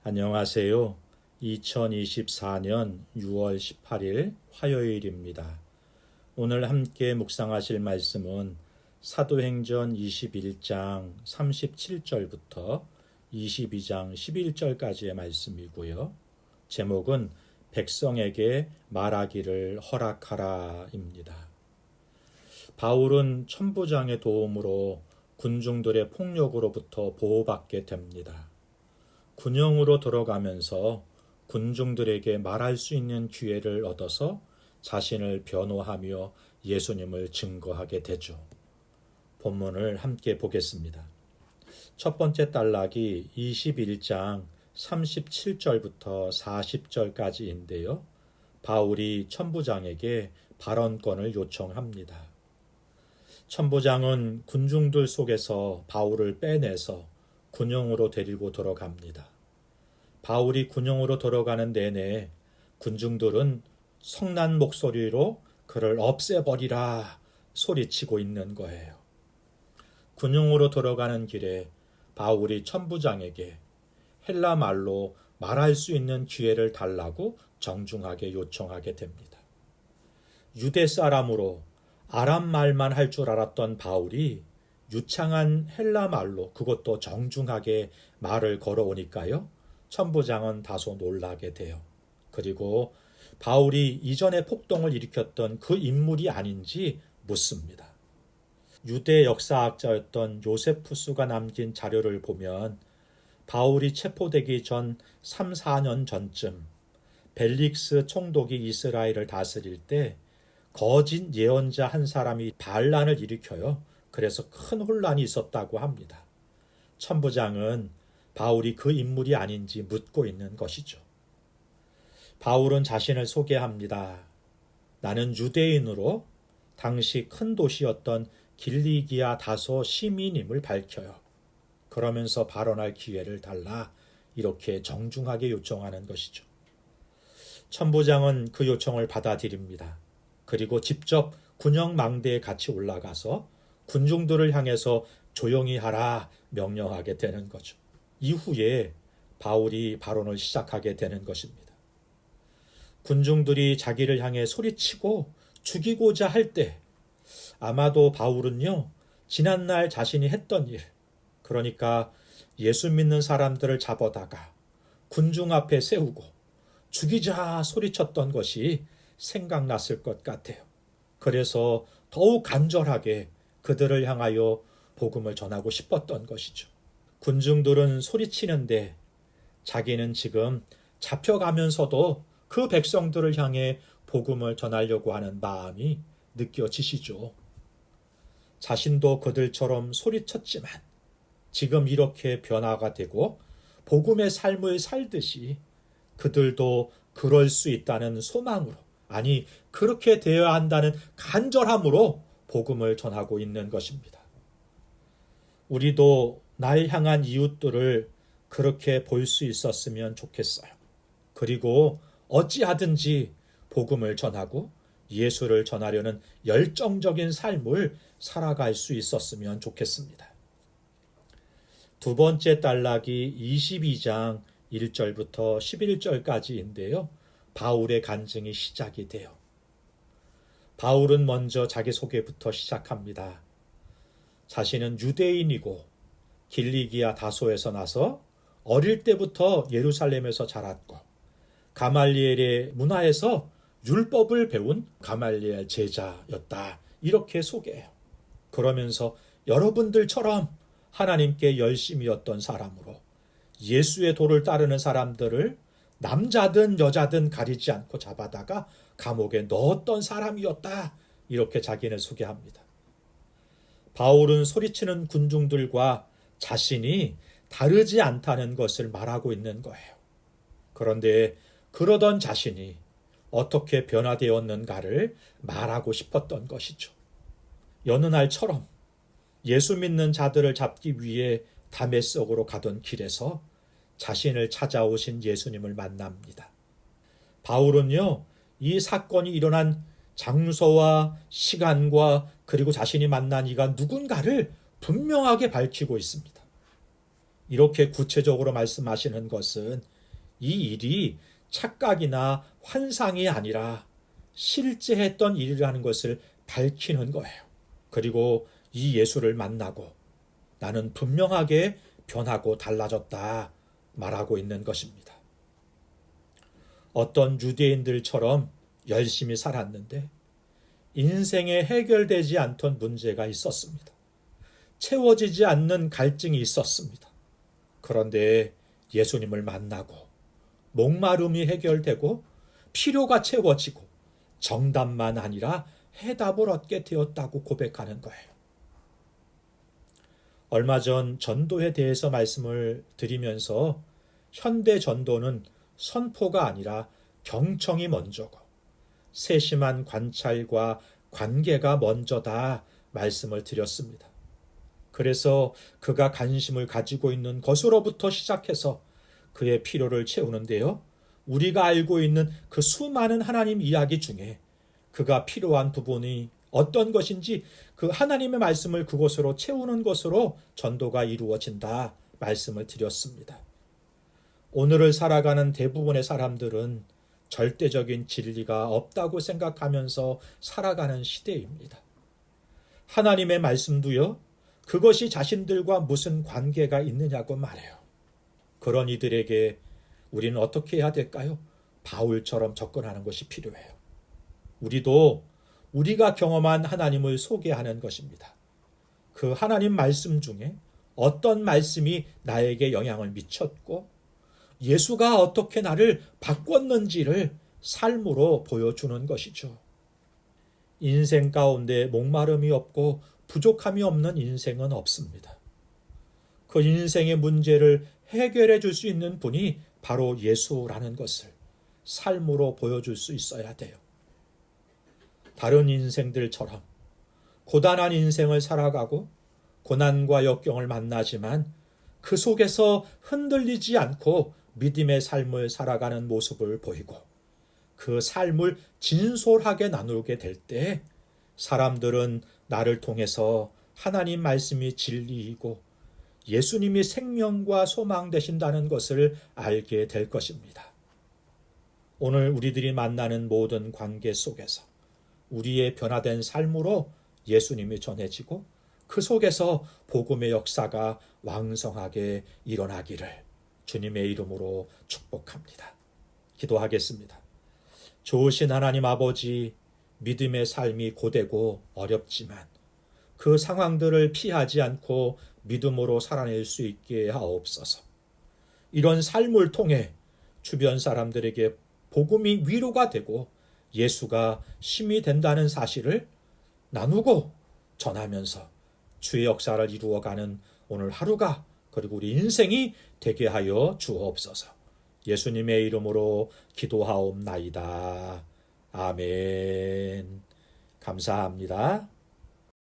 안녕하세요. 2024년 6월 18일 화요일입니다. 오늘 함께 묵상하실 말씀은 사도행전 21장 37절부터 22장 11절까지의 말씀이고요. 제목은 백성에게 말하기를 허락하라입니다. 바울은 천부장의 도움으로 군중들의 폭력으로부터 보호받게 됩니다. 군영으로 들어가면서 군중들에게 말할 수 있는 기회를 얻어서 자신을 변호하며 예수님을 증거하게 되죠. 본문을 함께 보겠습니다. 첫 번째 단락이 21장 37절부터 40절까지인데요. 바울이 천부장에게 발언권을 요청합니다. 천부장은 군중들 속에서 바울을 빼내서 군영으로 데리고 들어갑니다. 바울이 군영으로 들어가는 내내 군중들은 성난 목소리로 그를 없애버리라 소리치고 있는 거예요. 군영으로 들어가는 길에 바울이 천부장에게 헬라 말로 말할 수 있는 기회를 달라고 정중하게 요청하게 됩니다. 유대 사람으로 아람 말만 할 줄 알았던 바울이 유창한 헬라 말로 그것도 정중하게 말을 걸어오니까요. 천부장은 다소 놀라게 돼요. 그리고 바울이 이전에 폭동을 일으켰던 그 인물이 아닌지 묻습니다. 유대 역사학자였던 요세푸스가 남긴 자료를 보면 바울이 체포되기 전 3, 4년 전쯤 벨릭스 총독이 이스라엘을 다스릴 때 거짓 예언자 한 사람이 반란을 일으켜요. 그래서 큰 혼란이 있었다고 합니다. 천부장은 바울이 그 인물이 아닌지 묻고 있는 것이죠. 바울은 자신을 소개합니다. 나는 유대인으로 당시 큰 도시였던 길리기아 다소 시민임을 밝혀요. 그러면서 발언할 기회를 달라 이렇게 정중하게 요청하는 것이죠. 천부장은 그 요청을 받아들입니다. 그리고 직접 군영망대에 같이 올라가서 군중들을 향해서 조용히 하라 명령하게 되는 거죠. 이후에 바울이 발언을 시작하게 되는 것입니다. 군중들이 자기를 향해 소리치고 죽이고자 할 때 아마도 바울은요, 지난날 자신이 했던 일, 그러니까 예수 믿는 사람들을 잡아다가 군중 앞에 세우고 죽이자 소리쳤던 것이 생각났을 것 같아요. 그래서 더욱 간절하게 그들을 향하여 복음을 전하고 싶었던 것이죠. 군중들은 소리치는데 자기는 지금 잡혀가면서도 그 백성들을 향해 복음을 전하려고 하는 마음이 느껴지시죠. 자신도 그들처럼 소리쳤지만 지금 이렇게 변화가 되고 복음의 삶을 살듯이 그들도 그럴 수 있다는 소망으로, 아니 그렇게 되어야 한다는 간절함으로 복음을 전하고 있는 것입니다. 우리도 날 향한 이웃들을 그렇게 볼 수 있었으면 좋겠어요. 그리고 어찌하든지 복음을 전하고 예수를 전하려는 열정적인 삶을 살아갈 수 있었으면 좋겠습니다. 두 번째 단락이 22장 1절부터 11절까지인데요. 바울의 간증이 시작이 돼요. 바울은 먼저 자기소개부터 시작합니다. 자신은 유대인이고 길리기아 다소에서 나서 어릴 때부터 예루살렘에서 자랐고 가말리엘의 문화에서 율법을 배운 가말리엘 제자였다. 이렇게 소개해요. 그러면서 여러분들처럼 하나님께 열심이었던 사람으로 예수의 도를 따르는 사람들을 남자든 여자든 가리지 않고 잡아다가 감옥에 넣었던 사람이었다. 이렇게 자기를 소개합니다. 바울은 소리치는 군중들과 자신이 다르지 않다는 것을 말하고 있는 거예요. 그런데 그러던 자신이 어떻게 변화되었는가를 말하고 싶었던 것이죠. 여느 날처럼 예수 믿는 자들을 잡기 위해 다메섹으로 가던 길에서 자신을 찾아오신 예수님을 만납니다. 바울은요, 이 사건이 일어난 장소와 시간과 그리고 자신이 만난 이가 누군가를 분명하게 밝히고 있습니다. 이렇게 구체적으로 말씀하시는 것은 이 일이 착각이나 환상이 아니라 실제 했던 일이라는 것을 밝히는 거예요. 그리고 이 예수를 만나고 나는 분명하게 변하고 달라졌다 말하고 있는 것입니다. 어떤 유대인들처럼 열심히 살았는데 인생에 해결되지 않던 문제가 있었습니다. 채워지지 않는 갈증이 있었습니다. 그런데 예수님을 만나고 목마름이 해결되고 필요가 채워지고 정답만 아니라 해답을 얻게 되었다고 고백하는 거예요. 얼마 전 전도에 대해서 말씀을 드리면서 현대 전도는 선포가 아니라 경청이 먼저고 세심한 관찰과 관계가 먼저다 말씀을 드렸습니다. 그래서 그가 관심을 가지고 있는 것으로부터 시작해서 그의 필요를 채우는데요. 우리가 알고 있는 그 수많은 하나님 이야기 중에 그가 필요한 부분이 어떤 것인지 그 하나님의 말씀을 그곳으로 채우는 것으로 전도가 이루어진다 말씀을 드렸습니다. 오늘을 살아가는 대부분의 사람들은 절대적인 진리가 없다고 생각하면서 살아가는 시대입니다. 하나님의 말씀도요, 그것이 자신들과 무슨 관계가 있느냐고 말해요. 그런 이들에게 우리는 어떻게 해야 될까요? 바울처럼 접근하는 것이 필요해요. 우리도 우리가 경험한 하나님을 소개하는 것입니다. 그 하나님 말씀 중에 어떤 말씀이 나에게 영향을 미쳤고 예수가 어떻게 나를 바꿨는지를 삶으로 보여주는 것이죠. 인생 가운데 목마름이 없고 부족함이 없는 인생은 없습니다. 그 인생의 문제를 해결해 줄 수 있는 분이 바로 예수라는 것을 삶으로 보여줄 수 있어야 돼요. 다른 인생들처럼 고단한 인생을 살아가고 고난과 역경을 만나지만 그 속에서 흔들리지 않고 믿음의 삶을 살아가는 모습을 보이고 그 삶을 진솔하게 나누게 될 때 사람들은 나를 통해서 하나님 말씀이 진리이고 예수님이 생명과 소망 되신다는 것을 알게 될 것입니다. 오늘 우리들이 만나는 모든 관계 속에서 우리의 변화된 삶으로 예수님이 전해지고 그 속에서 복음의 역사가 왕성하게 일어나기를 주님의 이름으로 축복합니다. 기도하겠습니다. 좋으신 하나님 아버지, 믿음의 삶이 고되고 어렵지만 그 상황들을 피하지 않고 믿음으로 살아낼 수 있게 하옵소서. 이런 삶을 통해 주변 사람들에게 복음이 위로가 되고 예수가 힘이 된다는 사실을 나누고 전하면서 주의 역사를 이루어가는 오늘 하루가 그리고 우리 인생이 되게 하여 주옵소서. 예수님의 이름으로 기도하옵나이다. 아멘. 감사합니다.